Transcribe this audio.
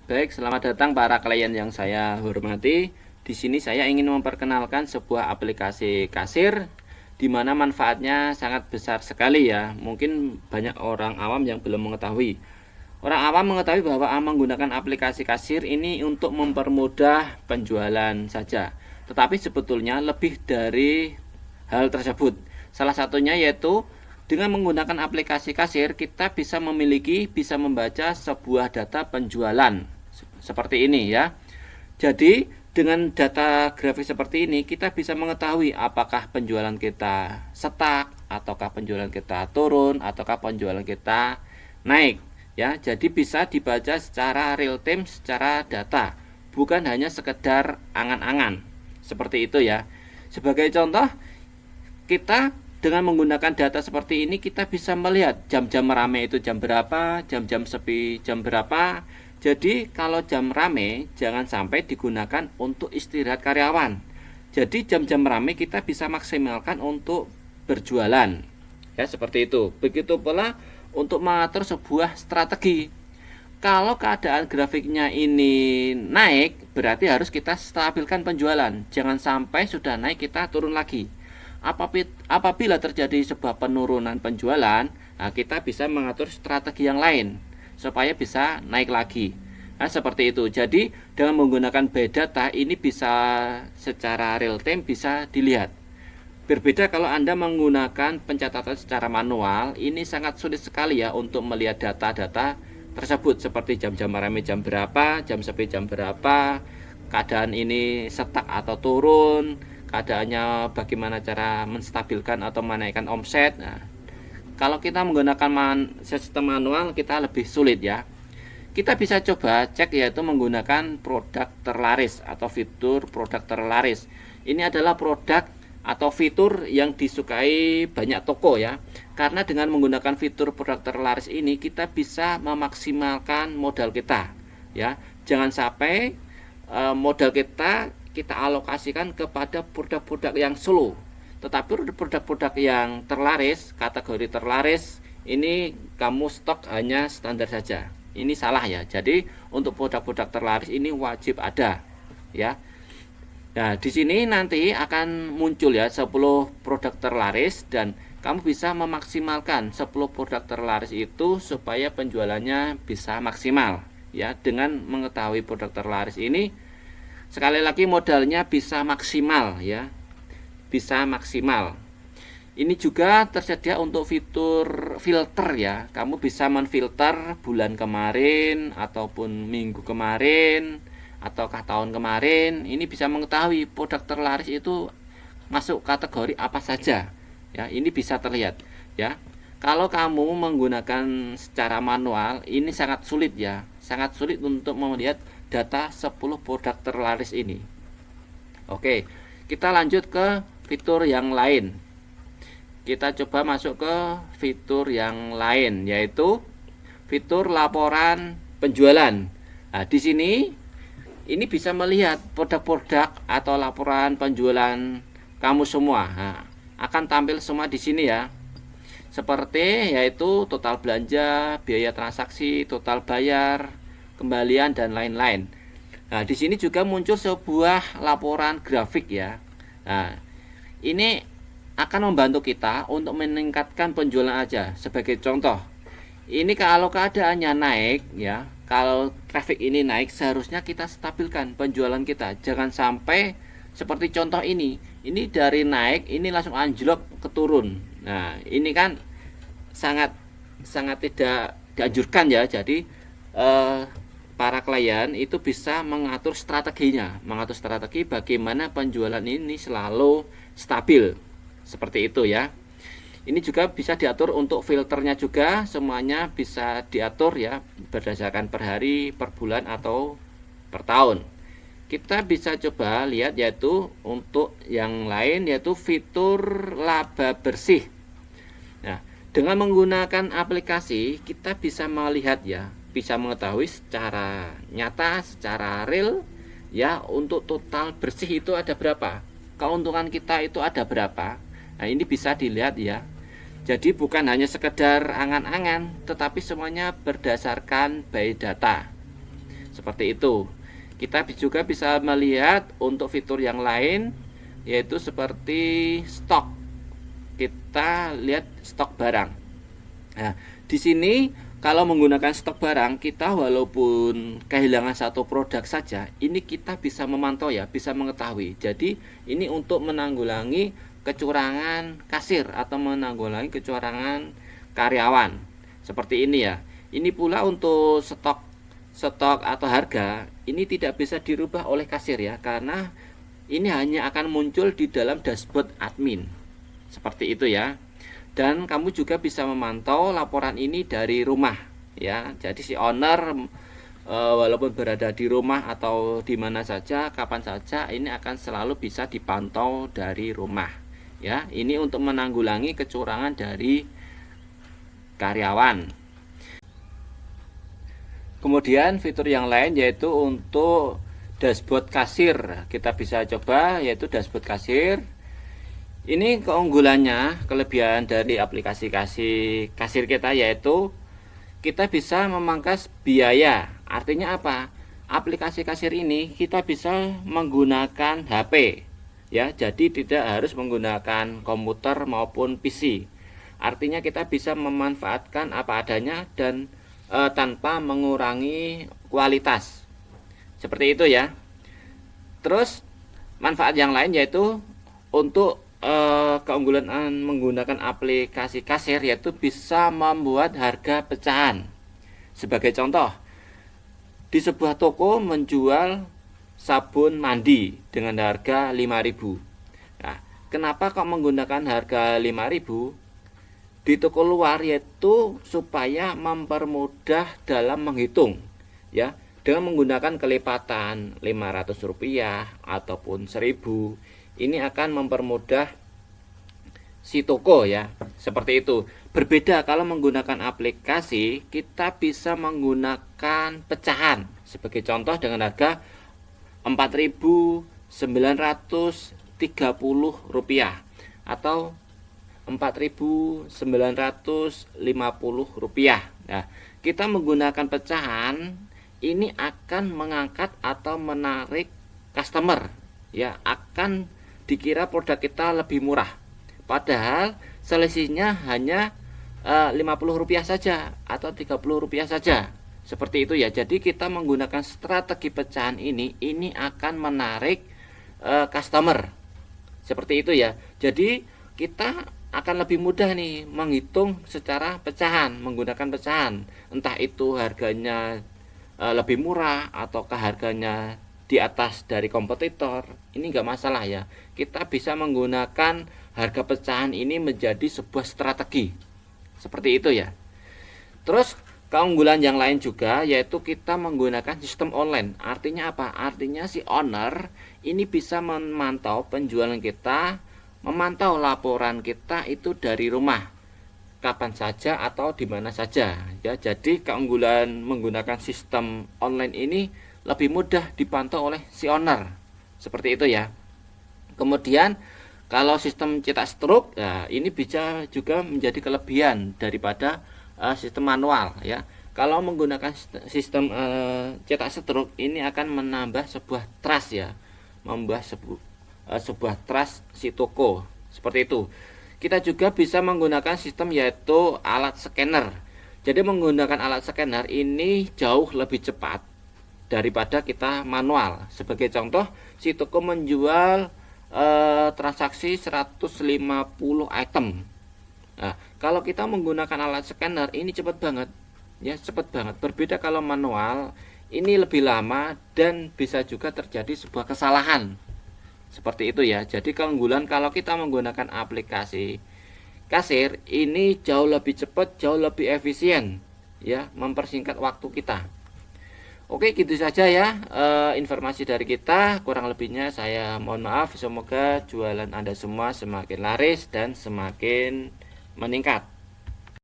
Baik, selamat datang para klien yang saya hormati. Di sini saya ingin memperkenalkan sebuah aplikasi kasir di mana manfaatnya sangat besar sekali ya. Mungkin banyak orang awam yang belum mengetahui. Orang awam mengetahui bahwa menggunakan aplikasi kasir ini untuk mempermudah penjualan saja. Tetapi sebetulnya lebih dari hal tersebut. Salah satunya yaitu dengan menggunakan aplikasi kasir kita bisa membaca sebuah data penjualan seperti ini ya. Jadi dengan data grafis seperti ini kita bisa mengetahui apakah penjualan kita stuck ataukah penjualan kita turun ataukah penjualan kita naik ya. Jadi bisa dibaca secara real time, secara data, bukan hanya sekedar angan-angan seperti itu ya. Sebagai contoh, kita dengan menggunakan data seperti ini kita bisa melihat jam-jam rame itu jam berapa, jam-jam sepi jam berapa. Jadi kalau jam rame jangan sampai digunakan untuk istirahat karyawan. Jadi jam-jam rame kita bisa maksimalkan untuk berjualan. Ya, seperti itu. Begitu pula untuk mengatur sebuah strategi. Kalau keadaan grafiknya ini naik, berarti harus kita stabilkan penjualan. Jangan sampai sudah naik kita turun lagi. Apabila terjadi sebuah penurunan penjualan, nah kita bisa mengatur strategi yang lain supaya bisa naik lagi. Nah, seperti itu. Jadi dengan menggunakan by data ini bisa secara real time bisa dilihat. Berbeda kalau Anda menggunakan pencatatan secara manual, ini sangat sulit sekali ya untuk melihat data-data tersebut seperti jam-jam rame jam berapa, jam sepi jam berapa, keadaan ini stuck atau turun, keadaannya bagaimana cara menstabilkan atau menaikkan omset. Nah, kalau kita menggunakan sistem manual kita lebih sulit ya. Kita bisa coba cek yaitu menggunakan produk terlaris atau fitur produk terlaris. Ini adalah produk atau fitur yang disukai banyak toko ya. Karena dengan menggunakan fitur produk terlaris ini kita bisa memaksimalkan modal kita ya. Jangan sampai modal kita alokasikan kepada produk-produk yang slow. Tetapi produk-produk yang terlaris, kategori terlaris, ini kamu stok hanya standar saja. Ini salah ya. Jadi untuk produk-produk terlaris ini wajib ada ya. Nah, di sini nanti akan muncul ya 10 produk terlaris dan kamu bisa memaksimalkan 10 produk terlaris itu supaya penjualannya bisa maksimal ya. Dengan mengetahui produk terlaris ini sekali lagi modalnya bisa maksimal ya. Bisa maksimal. Ini juga tersedia untuk fitur filter ya. Kamu bisa menfilter bulan kemarin ataupun minggu kemarin ataukah tahun kemarin. Ini bisa mengetahui produk terlaris itu masuk kategori apa saja. Ya, ini bisa terlihat ya. Kalau kamu menggunakan secara manual, ini sangat sulit ya. Sangat sulit untuk melihat data 10 produk terlaris ini. Oke, kita lanjut ke fitur yang lain. Kita coba masuk ke fitur yang lain yaitu fitur laporan penjualan. Nah, di sini ini bisa melihat produk-produk atau laporan penjualan kamu semua. Nah, akan tampil semua di sini ya. Seperti yaitu total belanja, biaya transaksi, total bayar, kembalian dan lain-lain. Nah, di sini juga muncul sebuah laporan grafik ya. Nah, ini akan membantu kita untuk meningkatkan penjualan aja. Sebagai contoh, ini kalau keadaannya naik ya, kalau traffic ini naik seharusnya kita stabilkan penjualan kita. Jangan sampai seperti contoh ini dari naik ini langsung anjlok ke turun. Nah, ini kan sangat tidak dianjurkan ya. Jadi para klien itu bisa mengatur strateginya, mengatur strategi bagaimana penjualan ini selalu stabil. Seperti itu ya. Ini juga bisa diatur untuk filternya juga, semuanya bisa diatur ya berdasarkan per hari, per bulan atau per tahun. Kita bisa coba lihat yaitu untuk yang lain yaitu fitur laba bersih. Nah, dengan menggunakan aplikasi kita bisa melihat ya, bisa mengetahui secara nyata, secara real ya untuk total bersih itu ada berapa, keuntungan kita itu ada berapa. Nah, ini bisa dilihat ya. Jadi bukan hanya sekedar angan-angan, tetapi semuanya berdasarkan by data. Seperti itu. Kita juga bisa melihat untuk fitur yang lain, yaitu seperti stok. Kita lihat stok barang. Nah, di sini kalau menggunakan stok barang, kita walaupun kehilangan satu produk saja, ini kita bisa memantau ya, bisa mengetahui. Jadi ini untuk menanggulangi kecurangan kasir atau menanggulangi kecurangan karyawan. Seperti ini ya. Ini pula untuk stok atau harga ini tidak bisa dirubah oleh kasir ya, karena ini hanya akan muncul di dalam dashboard admin. Seperti itu ya. Dan kamu juga bisa memantau laporan ini dari rumah ya. Jadi si owner walaupun berada di rumah atau di mana saja, kapan saja, ini akan selalu bisa dipantau dari rumah ya. Ini untuk menanggulangi kecurangan dari karyawan. Kemudian fitur yang lain yaitu untuk dashboard kasir. Kita bisa coba yaitu dashboard kasir. Ini keunggulannya, kelebihan dari aplikasi kasir kita yaitu kita bisa memangkas biaya. Artinya apa? Aplikasi kasir ini kita bisa menggunakan HP ya. Jadi tidak harus menggunakan komputer maupun PC. Artinya kita bisa memanfaatkan apa adanya dan tanpa mengurangi kualitas. Seperti itu ya. Terus manfaat yang lain yaitu untuk keunggulan menggunakan aplikasi kasir yaitu bisa membuat harga pecahan. Sebagai contoh, di sebuah toko menjual sabun mandi dengan harga 5.000. Nah, kenapa kok menggunakan harga 5.000? Di toko luar yaitu supaya mempermudah dalam menghitung ya, dengan menggunakan kelipatan Rp500 ataupun 1.000. Ini akan mempermudah si toko ya. Seperti itu. Berbeda kalau menggunakan aplikasi, kita bisa menggunakan pecahan. Sebagai contoh dengan harga Rp4.930 atau Rp4.950. Nah, kita menggunakan pecahan ini akan mengangkat atau menarik customer ya, akan dikira produk kita lebih murah. Padahal selisihnya hanya Rp50 saja atau Rp30 saja. Seperti itu ya. Jadi kita menggunakan strategi pecahan ini akan menarik customer. Seperti itu ya. Jadi kita akan lebih mudah nih menghitung secara pecahan, menggunakan pecahan. Entah itu harganya lebih murah ataukah harganya di atas dari kompetitor, ini enggak masalah ya. Kita bisa menggunakan harga pecahan ini menjadi sebuah strategi. Seperti itu ya. Terus keunggulan yang lain juga yaitu kita menggunakan sistem online. Artinya apa? Artinya si owner ini bisa memantau penjualan kita, memantau laporan kita itu dari rumah kapan saja atau di mana saja ya. Jadi keunggulan menggunakan sistem online ini lebih mudah dipantau oleh si owner. Seperti itu ya. Kemudian kalau sistem cetak struk ya, ini bisa juga menjadi kelebihan daripada sistem manual ya. Kalau menggunakan sistem cetak struk ini akan menambah sebuah trust ya, membuat sebuah trust si toko. Seperti itu. Kita juga bisa menggunakan sistem yaitu alat scanner. Jadi menggunakan alat scanner ini jauh lebih cepat daripada kita manual. Sebagai contoh, si toko menjual transaksi 150 item. Nah, kalau kita menggunakan alat scanner ini cepat banget ya, cepat banget. Berbeda kalau manual, ini lebih lama dan bisa juga terjadi sebuah kesalahan. Seperti itu ya. Jadi keunggulan kalau kita menggunakan aplikasi kasir ini jauh lebih cepat, jauh lebih efisien ya, mempersingkat waktu kita. Oke, gitu saja ya informasi dari kita. Kurang lebihnya saya mohon maaf. Semoga jualan Anda semua semakin laris dan semakin meningkat.